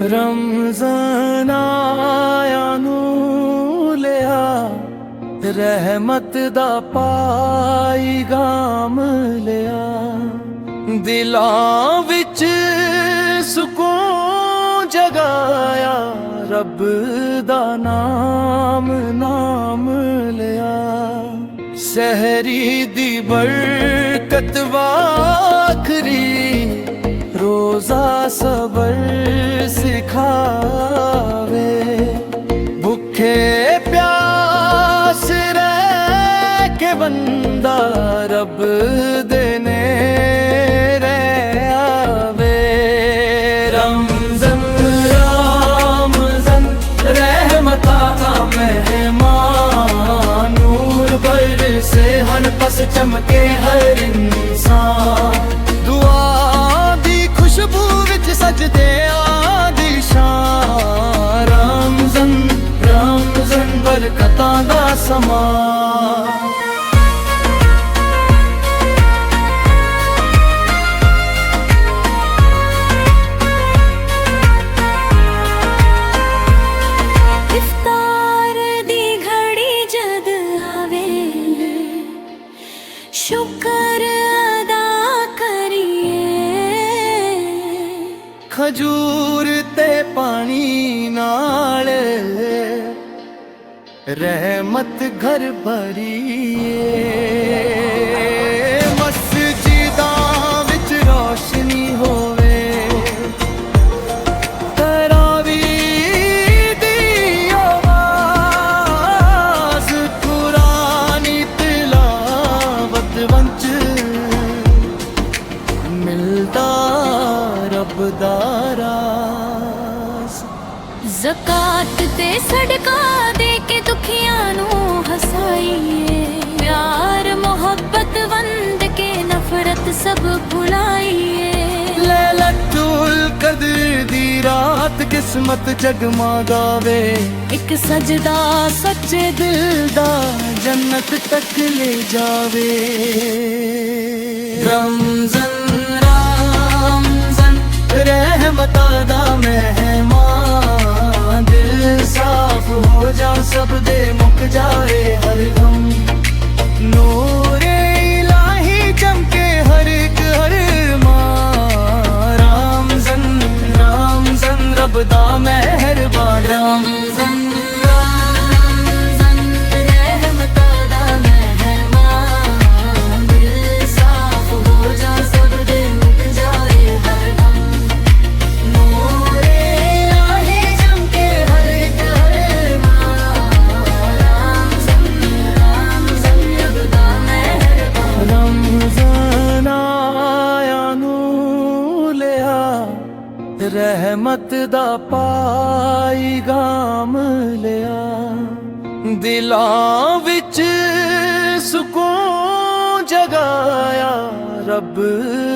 रमज़ान आया नूर लिया, रहमत दा पाईगाम लिया। दिलां विच सुकून जगाया, रब दा नाम लिया। सहरी दी बरकत वाखरी, रोज़ा सबर सिखावे। भूखे प्यास रह के बंदा रब देने आवे। रमज़ान रमज़ान रहमता का मेहमान, नूर बरसे हर पस चमके हर इंसान। दुआ खुशबू विच सजदे आदि शान, रमज़ान रमज़ान बरकतां दा समा। इफ्तार दी घड़ी जद आवे, शुक्र अदा खजूर ते पानी नाल रहमत घर भरीए। मस्जिदां विच रोशनी होवे, तरावीह दी आवाज़, कुरानी तिलावत वंच मिलदा रब दा राज़। ज़कात ते सदका दे के दुखियां नू हसाइए। प्यार मोहब्बत वंड के नफरत सब भुलाइए। लैलतुल कद्र दी रात किस्मत जगमगावे। एक सजदा सच्चे दिल दा जन्नत तक ले जावे। रमज़ान रमज़ान रहमता दा मेहमान, दिल साफ हो जा सब दे मुक जाए हर गम। नूरे इलाही चमके हर एक हर मां, रमज़ान रमज़ान रब दा मेहरबान। रमज़ान रमज़ान रहमता दा मेहमान, दिल साफ हो जा सब दे मुक जाए हर गम। नूरे इलाही चमके हर एक हर मां, रमज़ान रमज़ान रब दा मेहरबान। रमज़ान आया नूर लिया, रहमत दा पाईगाम लिया। दिलां विच सुकून जगाया, रब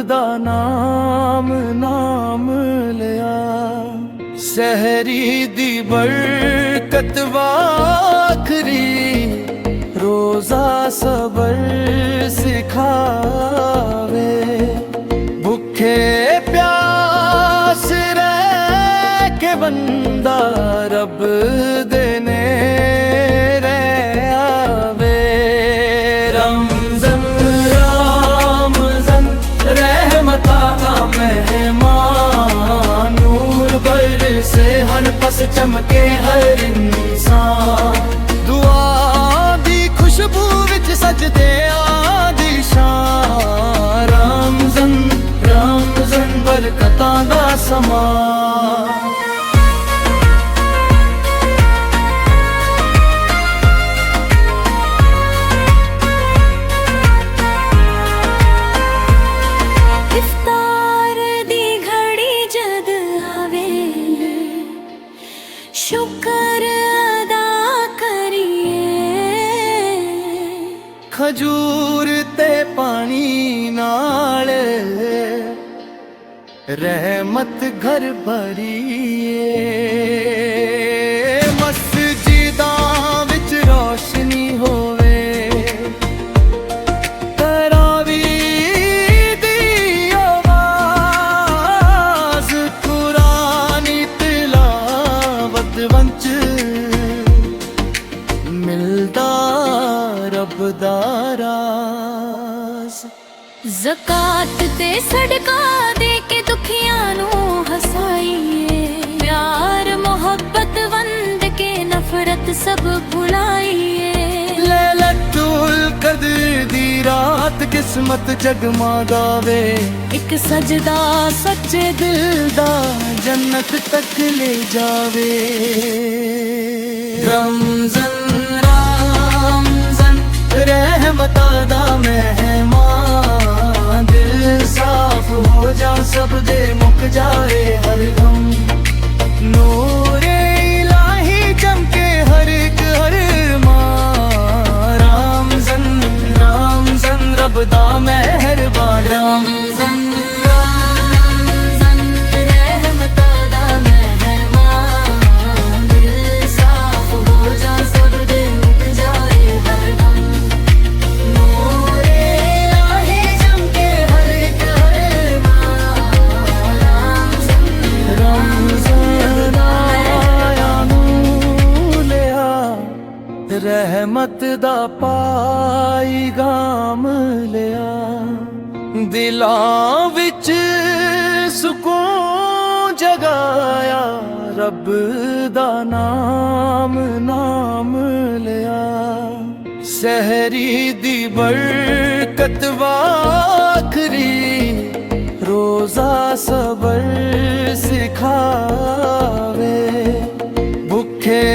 दा नाम लिया। सहरी दी बरकत वाखरी, रोज़ा सबर सिखावे। भूखे प्यास रह के बंदा रब देने आवे। रमज़ान रमज़ान रहमता का मेहमान, नूर बरसे हर पस चमके हर इंसान। दुआ दी खुशबू विच सजदे आदि शान, रमज़ान रमज़ान बरकतां दा समा। इफ्तार दी घड़ी जद आवे, शुक्र अदा करिए। खजूर ते पानी नाल रहमत घर भरीए। मस्जिदां विच रोशनी होवे, तरावीह दी आवाज़, कुरानी तिलावत ਮਿਲਦਾ ਰੱਬ ਦਾ ਰਾਸ। ਜ਼ਕਾਤ ਤੇ ਸਦਕਾ ਦੇ ਕੇ ਦੁਖੀਆਂ ਨੂੰ ਹਸਾਈਏ, ਪਿਆਰ ਮੁਹੱਬਤ ਵੰਡ ਕੇ ਨਫ਼ਰਤ ਸਭ ਭੁਲਾਈਏ। ਲੈਲਤੁਲ ਕਦਰ ਦੀ ਰਾਤ ਕਿਸਮਤ ਜਗਮਗਾਵੇ, ਇੱਕ ਸਜਦਾ ਸੱਚੇ ਦਿਲ ਦਾ ਜੰਨਤ ਤੱਕ ਲੈ ਜਾਵੇ। ਰਮਜ਼ਨ ਰਮਜ਼ਨ ਰਹਿਮਤਾਂ ਦਾ ਮਹਿਮਾਨ, ਦਿਲ ਸਾਫ਼ ਹੋ ਜਾ ਸਭ ਦੇ ਮੁੱਕ ਜਾਏ ਹਰ ਗਮ। ਨੂਰੇ ਇਲਾਹੀ ਚਮਕੇ ਹਰ ਇੱਕ ਅਰਮਾਨ, ਰਮਜ਼ਨ ਰਮਜ਼ਨ ਰੱਬ ਦਾ ਮਿਹਰਬਾਨ। ਰਮਜ਼ਨ ਰਹਿਮਤ ਦਾ ਪਾਇਗਾਮ ਲਿਆ, ਦਿਲਾਂ ਵਿੱਚ ਸਕੂਨ ਜਗਾਇਆ, ਰੱਬ ਦਾ ਨਾਮ ਨਾਮ ਲਿਆ। ਸਹਿਰੀ ਦੀ ਬਰਕਤ ਵਾਖਰੀ, ਰੋਜ਼ਾ ਸਬਰ ਸਿਖਾਵੇ। ਭੁੱਖੇ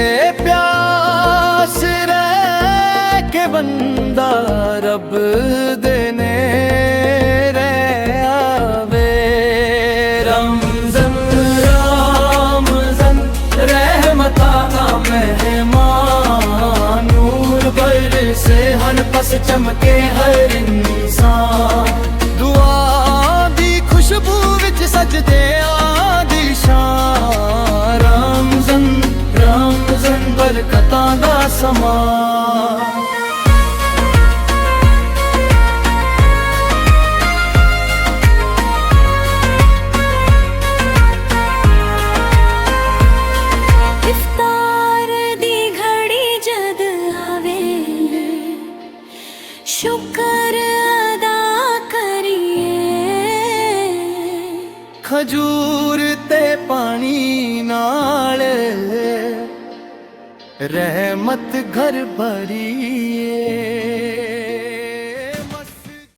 ਬੰਦਾ ਰੱਬ ਦੇ ਨੇੜੇ ਆਵੇ। ਰਮਜ਼ਨ ਰਮਜ਼ਨ ਰਹਿਮਤਾਂ ਦਾ ਮਹਿਮਾਨ, ਨੂਰ ਬਰਸੇ ਹਰ ਪਸ ਚਮਕੇ ਹਰ ਇਨਸਾਨ। ਦੁਆ ਦੀ ਖੁਸ਼ਬੂ ਵਿੱਚ ਸਜਦਿਆਂ ਦੀ ਸ਼ਾਨ, ਰਮਜ਼ਨ ਰਮਜ਼ਨ ਬਰਕਤਾਂ ਦਾ ਸਮਾਂ। ਸ਼ੁਕਰ ਅਦਾ ਕਰੀਏ, ਖਜੂਰ ਤੇ ਪਾਣੀ ਨਾਲ ਰਹਿਮਤ ਘਰ ਭਰੀਏ।